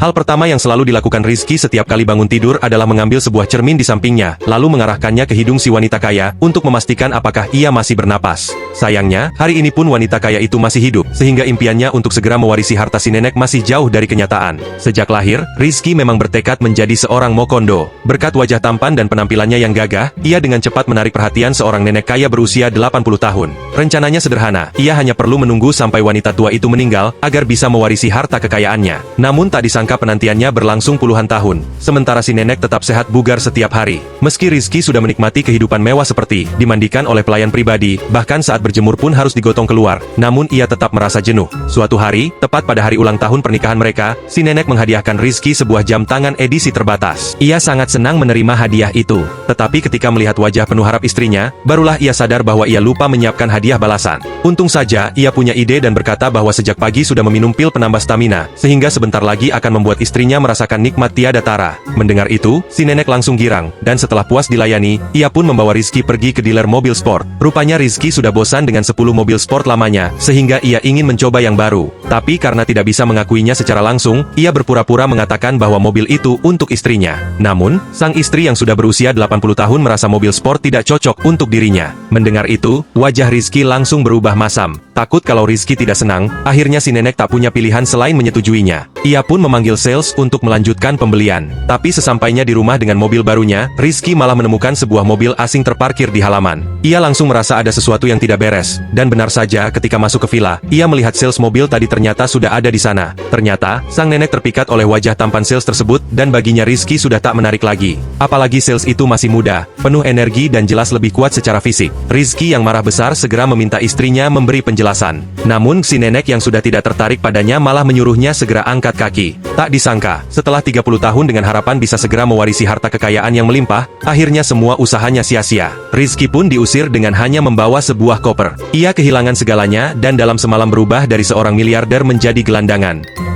Hal pertama yang selalu dilakukan Rizky setiap kali bangun tidur adalah mengambil sebuah cermin di sampingnya, lalu mengarahkannya ke hidung si wanita kaya, untuk memastikan apakah ia masih bernapas. Sayangnya, hari ini pun wanita kaya itu masih hidup, sehingga impiannya untuk segera mewarisi harta si nenek masih jauh dari kenyataan. Sejak lahir, Rizky memang bertekad menjadi seorang Mokondo. Berkat wajah tampan dan penampilannya yang gagah, ia dengan cepat menarik perhatian seorang nenek kaya berusia 80 tahun. Rencananya sederhana, ia hanya perlu menunggu sampai wanita tua itu meninggal, agar bisa mewarisi harta kekayaannya. Namun tak disangka penantiannya berlangsung puluhan tahun, sementara si nenek tetap sehat bugar setiap hari. Meski Rizky sudah menikmati kehidupan mewah seperti dimandikan oleh pelayan pribadi, bahkan saat berjemur pun harus digotong keluar, namun ia tetap merasa jenuh. Suatu hari, tepat pada hari ulang tahun pernikahan mereka, si nenek menghadiahkan Rizky sebuah jam tangan edisi terbatas. Ia sangat senang menerima hadiah itu, tetapi ketika melihat wajah penuh harap istrinya, barulah ia sadar bahwa ia lupa menyiapkan hadiah balasan. Untung saja, ia punya ide dan berkata bahwa sejak pagi sudah meminum pil penambah stamina, sehingga sebentar lagi akan membuat istrinya merasakan nikmat tiada tara. Mendengar itu, si nenek langsung girang, dan setelah puas dilayani, ia pun membawa Rizky pergi ke dealer mobil sport. Rupanya Rizky sudah bosan dengan 10 mobil sport lamanya, sehingga ia ingin mencoba yang baru. Tapi karena tidak bisa mengakuinya secara langsung, ia berpura-pura mengatakan bahwa mobil itu untuk istrinya. Namun, sang istri yang sudah berusia 80 tahun merasa mobil sport tidak cocok untuk dirinya. Mendengar itu, wajah Rizky langsung berubah masam. Takut kalau Rizky tidak senang, akhirnya si nenek tak punya pilihan selain menyetujuinya. Ia pun memanggil sales untuk melanjutkan pembelian. Tapi sesampainya di rumah dengan mobil barunya, Rizky malah menemukan sebuah mobil asing terparkir di halaman. Ia langsung merasa ada sesuatu yang tidak beres. Dan benar saja ketika masuk ke villa, ia melihat sales mobil tadi ternyata sudah ada di sana. Ternyata, sang nenek terpikat oleh wajah tampan sales tersebut, dan baginya Rizky sudah tak menarik lagi. Apalagi sales itu masih muda, penuh energi dan jelas lebih kuat secara fisik. Rizky yang marah besar segera meminta istrinya memberi penjelasan. Namun si nenek yang sudah tidak tertarik padanya malah menyuruhnya segera angkat kaki. Tak disangka, setelah 30 tahun dengan harapan bisa segera mewarisi harta kekayaan yang melimpah, akhirnya semua usahanya sia-sia. Rizky pun diusir dengan hanya membawa sebuah koper. Ia kehilangan segalanya dan dalam semalam berubah dari seorang miliarder menjadi gelandangan.